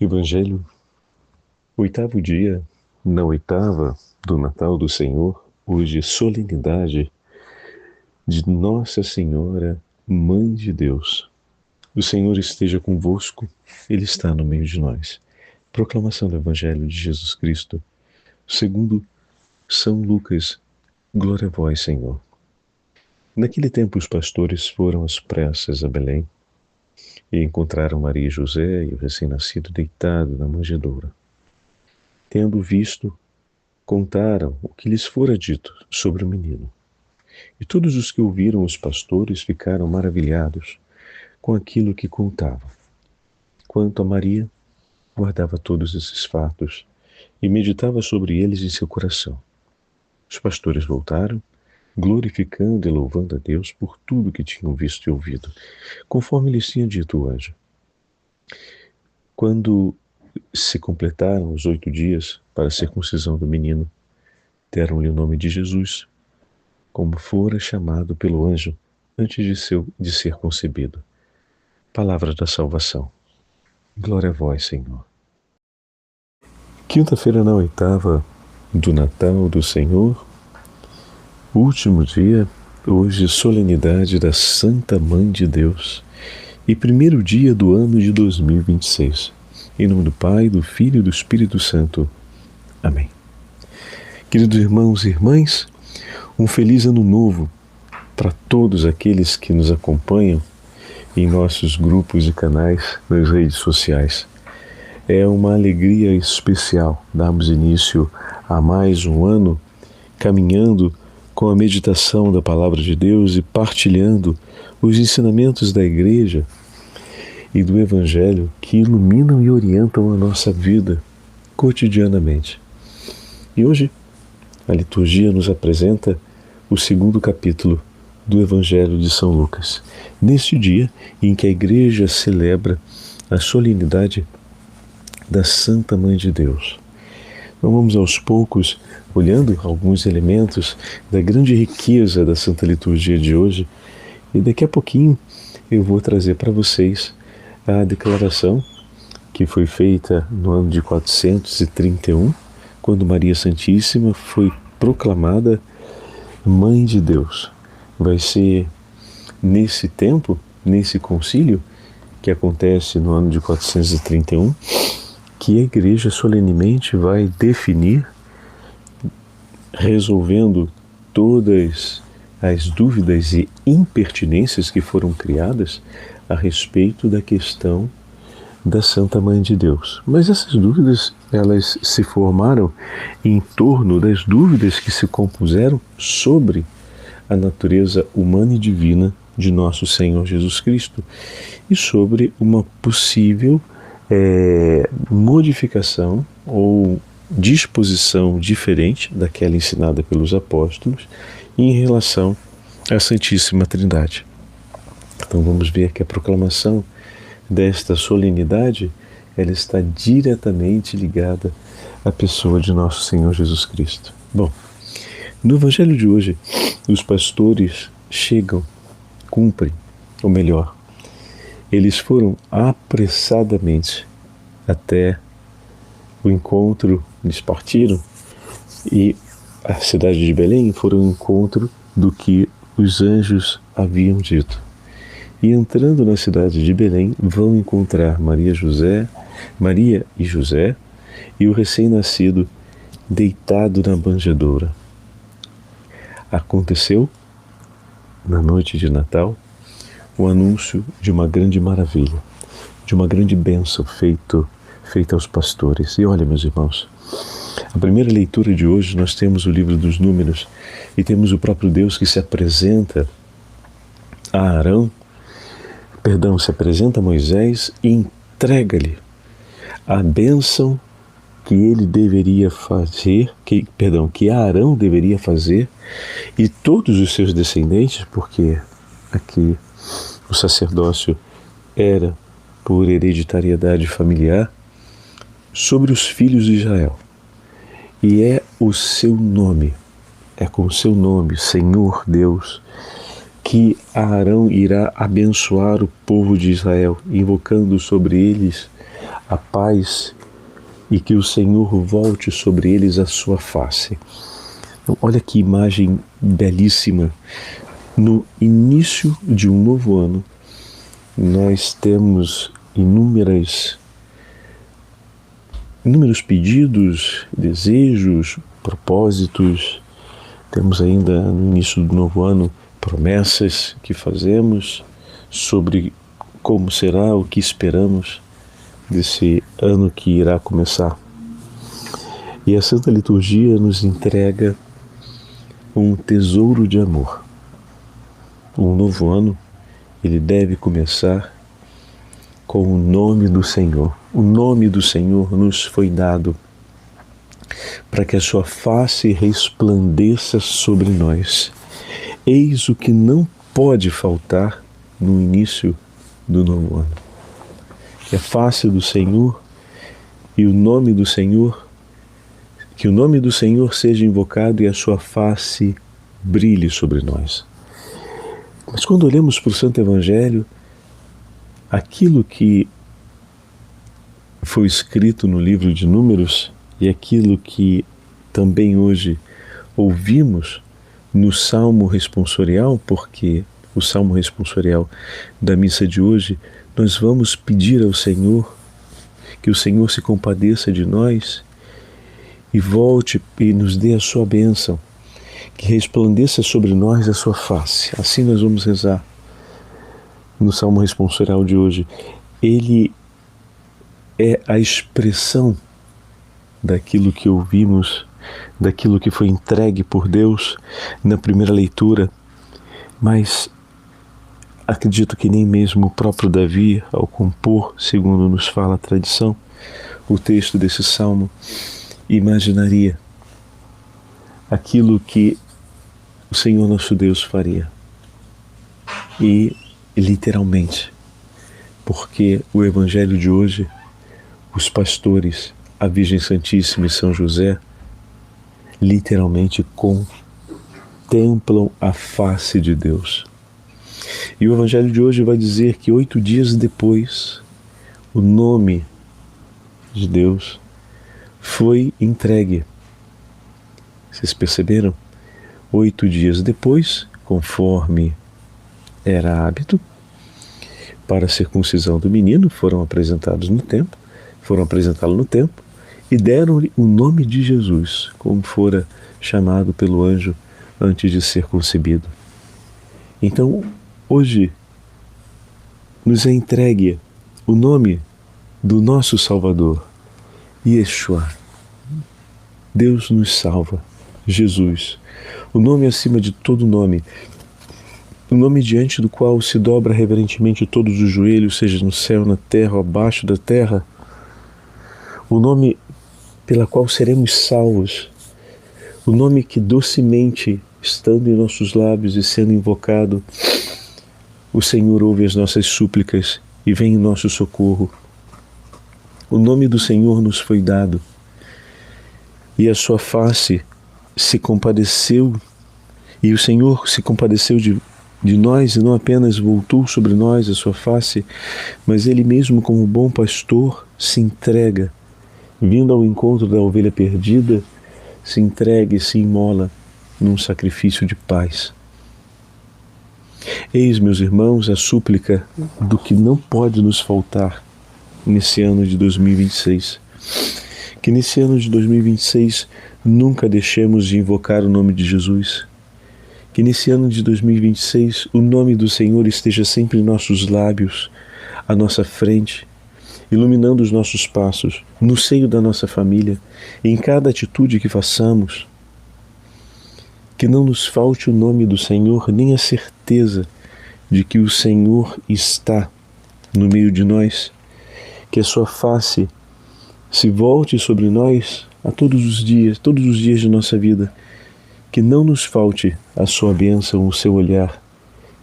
Evangelho, oitavo dia, na oitava do Natal do Senhor, hoje solenidade de Nossa Senhora, Mãe de Deus. O Senhor esteja convosco, Ele está no meio de nós. Proclamação do Evangelho de Jesus Cristo, segundo São Lucas. Glória a vós, Senhor. Naquele tempo os pastores foram às pressas a Belém e encontraram Maria e José e o recém-nascido deitado na manjedoura. Tendo visto, contaram o que lhes fora dito sobre o menino. E todos os que ouviram os pastores ficaram maravilhados com aquilo que contavam. Quanto a Maria, guardava todos esses fatos e meditava sobre eles em seu coração. Os pastores voltaram, glorificando e louvando a Deus por tudo que tinham visto e ouvido, conforme lhes tinha dito o anjo. Quando se completaram os 8 dias para a circuncisão do menino, deram-lhe o nome de Jesus, como fora chamado pelo anjo antes de ser concebido. Palavra da salvação. Glória a vós, Senhor. Quinta-feira na oitava do Natal do Senhor, último dia, hoje solenidade da Santa Mãe de Deus e primeiro dia do ano de 2026. Em nome do Pai, do Filho e do Espírito Santo. Amém. Queridos irmãos e irmãs, um feliz ano novo para todos aqueles que nos acompanham em nossos grupos e canais nas redes sociais. É uma alegria especial darmos início a mais um ano caminhando com a meditação da Palavra de Deus e partilhando os ensinamentos da Igreja e do Evangelho que iluminam e orientam a nossa vida cotidianamente. E hoje a liturgia nos apresenta o segundo capítulo do Evangelho de São Lucas, neste dia em que a Igreja celebra a solenidade da Santa Mãe de Deus. Então vamos aos poucos olhando alguns elementos da grande riqueza da Santa Liturgia de hoje e daqui a pouquinho eu vou trazer para vocês a declaração que foi feita no ano de 431, quando Maria Santíssima foi proclamada Mãe de Deus. Vai ser nesse tempo, nesse concílio, que acontece no ano de 431, que a Igreja solenemente vai definir, resolvendo todas as dúvidas e impertinências que foram criadas a respeito da questão da Santa Mãe de Deus. Mas essas dúvidas, elas se formaram em torno das dúvidas que se compuseram sobre a natureza humana e divina de nosso Senhor Jesus Cristo e sobre uma possível modificação ou disposição diferente daquela ensinada pelos apóstolos em relação à Santíssima Trindade. Então vamos ver que a proclamação desta solenidade, ela está diretamente ligada à pessoa de nosso Senhor Jesus Cristo. Bom, no Evangelho de hoje, os pastores chegam, cumprem, ou melhor, eles foram apressadamente até o encontro, eles partiram e a cidade de Belém foram ao encontro do que os anjos haviam dito. E entrando na cidade de Belém, vão encontrar Maria e José e o recém-nascido deitado na manjedoura. Aconteceu, na noite de Natal, o anúncio de uma grande maravilha, de uma grande bênção feita aos pastores. E olha, meus irmãos, a primeira leitura de hoje nós temos o livro dos Números e temos o próprio Deus que se apresenta a Moisés e entrega-lhe a bênção que ele deveria fazer, que Arão deveria fazer e todos os seus descendentes, porque aqui o sacerdócio era por hereditariedade familiar, sobre os filhos de Israel. E é o seu nome, é com o seu nome, Senhor Deus, que Arão irá abençoar o povo de Israel, invocando sobre eles a paz e que o Senhor volte sobre eles a sua face. Então, olha que imagem belíssima. No início de um novo ano, nós temos inúmeros pedidos, desejos, propósitos. Temos ainda no início do novo ano promessas que fazemos sobre como será, o que esperamos desse ano que irá começar. E a Santa Liturgia nos entrega um tesouro de amor. Um novo ano, ele deve começar com o nome do Senhor. O nome do Senhor nos foi dado para que a sua face resplandeça sobre nós. Eis o que não pode faltar no início do novo ano. Que a face do Senhor e o nome do Senhor, que o nome do Senhor seja invocado e a sua face brilhe sobre nós. Mas quando olhamos para o Santo Evangelho, aquilo que foi escrito no livro de Números e aquilo que também hoje ouvimos no Salmo responsorial, porque o Salmo responsorial da missa de hoje, nós vamos pedir ao Senhor que o Senhor se compadeça de nós e volte e nos dê a sua bênção, que resplandeça sobre nós a sua face. Assim nós vamos rezar no Salmo responsorial de hoje. Ele é a expressão daquilo que ouvimos, daquilo que foi entregue por Deus na primeira leitura, mas acredito que nem mesmo o próprio Davi, ao compor, segundo nos fala a tradição, o texto desse salmo, imaginaria aquilo que o Senhor nosso Deus faria. E literalmente, porque o Evangelho de hoje, os pastores, a Virgem Santíssima e São José, literalmente contemplam a face de Deus. E o Evangelho de hoje vai dizer que 8 dias depois, o nome de Deus foi entregue. Vocês perceberam? 8 dias depois, conforme era hábito, para a circuncisão do menino, foram apresentá-lo no templo e deram-lhe o nome de Jesus, como fora chamado pelo anjo antes de ser concebido. Então, hoje, nos é entregue o nome do nosso Salvador, Yeshua. Deus nos salva, Jesus, o nome acima de todo nome, o nome diante do qual se dobra reverentemente todos os joelhos, seja no céu, na terra ou abaixo da terra, o nome pela qual seremos salvos, o nome que docemente, estando em nossos lábios e sendo invocado, o Senhor ouve as nossas súplicas e vem em nosso socorro. O nome do Senhor nos foi dado e a sua face se compadeceu, e o Senhor se compadeceu de nós e não apenas voltou sobre nós a sua face, mas Ele mesmo, como bom pastor, se entrega, vindo ao encontro da ovelha perdida, se entrega e se imola num sacrifício de paz. Eis, meus irmãos, a súplica do que não pode nos faltar nesse ano de 2026. Que nesse ano de 2026 nunca deixemos de invocar o nome de Jesus. Que nesse ano de 2026 o nome do Senhor esteja sempre em nossos lábios, à nossa frente, iluminando os nossos passos, no seio da nossa família, em cada atitude que façamos. Que não nos falte o nome do Senhor, nem a certeza de que o Senhor está no meio de nós. Que a sua face se volte sobre nós a todos os dias de nossa vida. Que não nos falte a sua bênção, o seu olhar.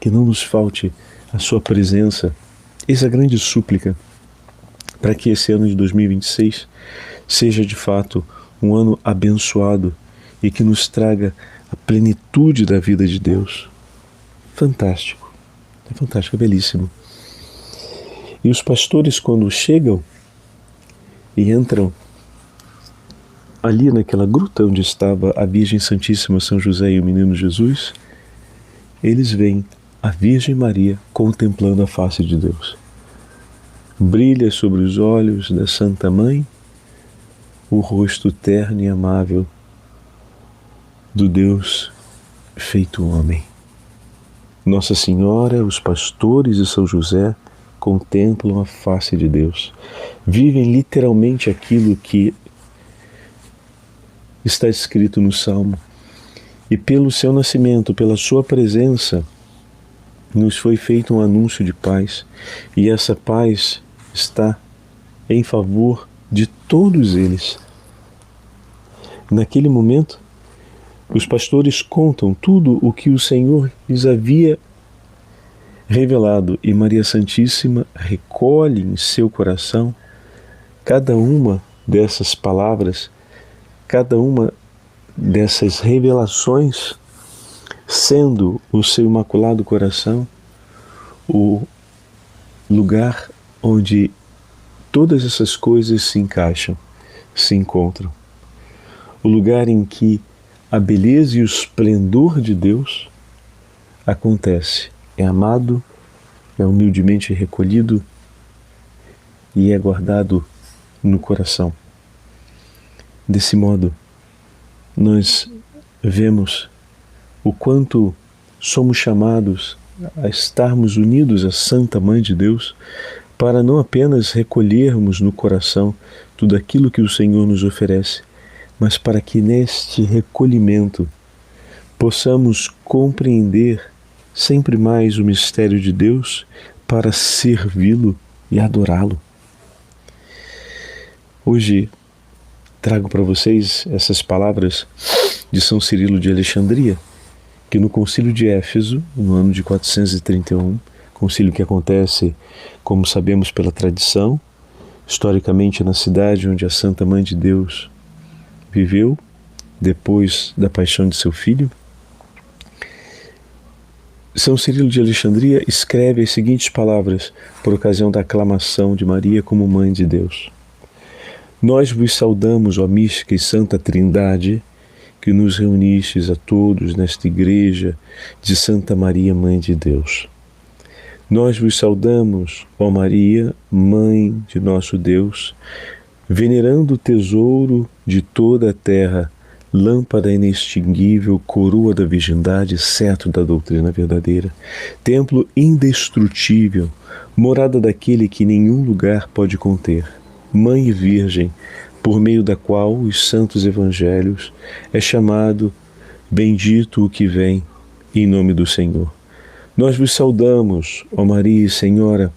Que não nos falte a sua presença. Essa é a grande súplica para que esse ano de 2026 seja de fato um ano abençoado e que nos traga a plenitude da vida de Deus. Fantástico, é belíssimo. E os pastores, quando chegam e entram ali naquela gruta onde estava a Virgem Santíssima, São José e o Menino Jesus, eles veem a Virgem Maria contemplando a face de Deus. Brilha sobre os olhos da Santa Mãe o rosto terno e amável do Deus feito homem. Nossa Senhora, os pastores e São José contemplam a face de Deus. Vivem literalmente aquilo que está escrito no Salmo. E pelo seu nascimento, pela sua presença, nos foi feito um anúncio de paz. E essa paz está em favor de todos eles. Naquele momento, os pastores contam tudo o que o Senhor lhes havia revelado, e Maria Santíssima recolhe em seu coração cada uma dessas palavras, cada uma dessas revelações, sendo o seu imaculado coração o lugar onde todas essas coisas se encaixam, se encontram. O lugar em que a beleza e o esplendor de Deus acontece. É amado, é humildemente recolhido e é guardado no coração. Desse modo, nós vemos o quanto somos chamados a estarmos unidos à Santa Mãe de Deus para não apenas recolhermos no coração tudo aquilo que o Senhor nos oferece, mas para que neste recolhimento possamos compreender sempre mais o mistério de Deus para servi-lo e adorá-lo. Hoje trago para vocês essas palavras de São Cirilo de Alexandria, que no Concílio de Éfeso, no ano de 431, concílio que acontece, como sabemos pela tradição, historicamente na cidade onde a Santa Mãe de Deus viveu, depois da paixão de seu filho, São Cirilo de Alexandria escreve as seguintes palavras por ocasião da aclamação de Maria como Mãe de Deus. Nós vos saudamos, ó mística e santa Trindade, que nos reunistes a todos nesta igreja de Santa Maria, Mãe de Deus. Nós vos saudamos, ó Maria, Mãe de nosso Deus, venerando o tesouro de toda a terra, lâmpada inextinguível, coroa da virgindade, cetro da doutrina verdadeira, templo indestrutível, morada daquele que nenhum lugar pode conter, Mãe e Virgem, por meio da qual os santos evangelhos é chamado bendito o que vem em nome do Senhor. Nós vos saudamos, ó Maria e Senhora,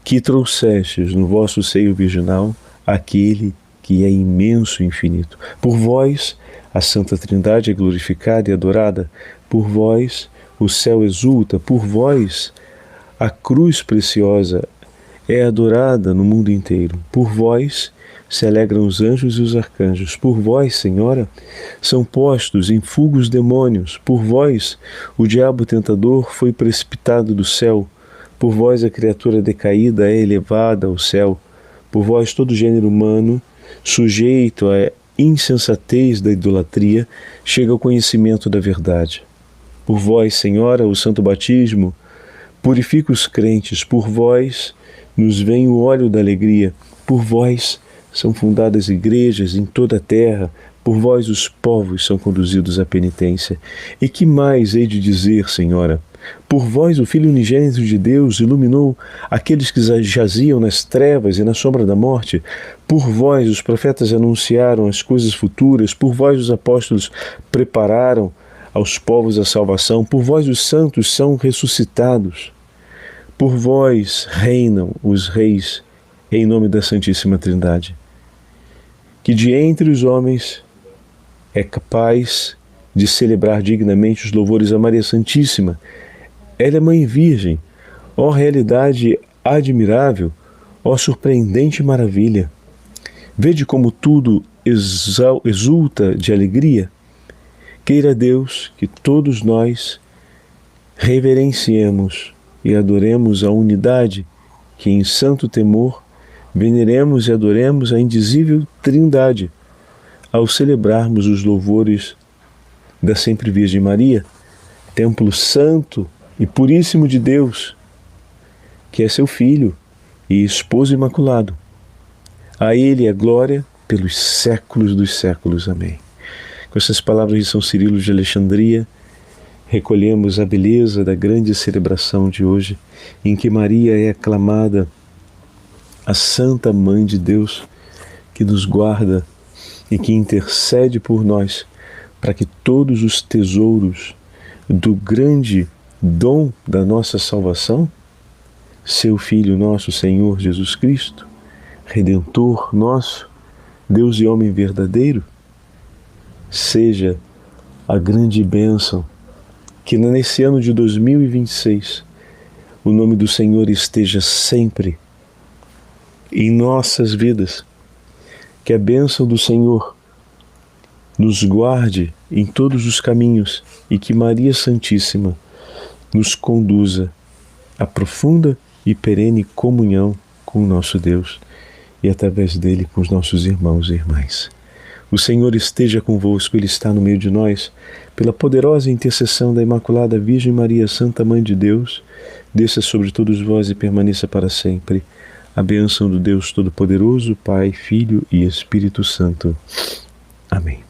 que trouxestes no vosso seio virginal aquele que é imenso e infinito. Por vós, a Santa Trindade é glorificada e adorada. Por vós, o céu exulta. Por vós, a cruz preciosa é adorada no mundo inteiro. Por vós, se alegram os anjos e os arcanjos. Por vós, Senhora, são postos em fuga os demônios. Por vós, o diabo tentador foi precipitado do céu. Por vós, a criatura decaída é elevada ao céu. Por vós, todo gênero humano, sujeito à insensatez da idolatria, chega ao conhecimento da verdade. Por vós, Senhora, o santo batismo purifica os crentes. Por vós, nos vem o óleo da alegria. Por vós, são fundadas igrejas em toda a terra. Por vós, os povos são conduzidos à penitência. E que mais hei de dizer, Senhora? Por vós, o Filho unigênito de Deus iluminou aqueles que jaziam nas trevas e na sombra da morte. Por vós, os profetas anunciaram as coisas futuras. Por vós, os apóstolos prepararam aos povos a salvação. Por vós, os santos são ressuscitados. Por vós, reinam os reis em nome da Santíssima Trindade, que de entre os homens é capaz de celebrar dignamente os louvores a Maria Santíssima. Ela é Mãe Virgem, ó realidade admirável, ó surpreendente maravilha. Vede como tudo exulta de alegria. Queira Deus que todos nós reverenciemos e adoremos a unidade que em santo temor veneremos e adoremos a indizível Trindade ao celebrarmos os louvores da Sempre Virgem Maria, templo santo e puríssimo de Deus, que é seu Filho e esposo imaculado. A Ele é glória pelos séculos dos séculos. Amém. Com essas palavras de São Cirilo de Alexandria, recolhemos a beleza da grande celebração de hoje, em que Maria é aclamada a Santa Mãe de Deus, que nos guarda e que intercede por nós, para que todos os tesouros do grande dom da nossa salvação, seu Filho nosso Senhor Jesus Cristo, Redentor nosso, Deus e homem verdadeiro, seja a grande bênção que nesse ano de 2026 o nome do Senhor esteja sempre em nossas vidas, que a bênção do Senhor nos guarde em todos os caminhos e que Maria Santíssima nos conduza à profunda e perene comunhão com o nosso Deus e através dele com os nossos irmãos e irmãs. O Senhor esteja convosco, Ele está no meio de nós. Pela poderosa intercessão da Imaculada Virgem Maria, Santa Mãe de Deus, desça sobre todos vós e permaneça para sempre a bênção do Deus Todo-Poderoso, Pai, Filho e Espírito Santo. Amém.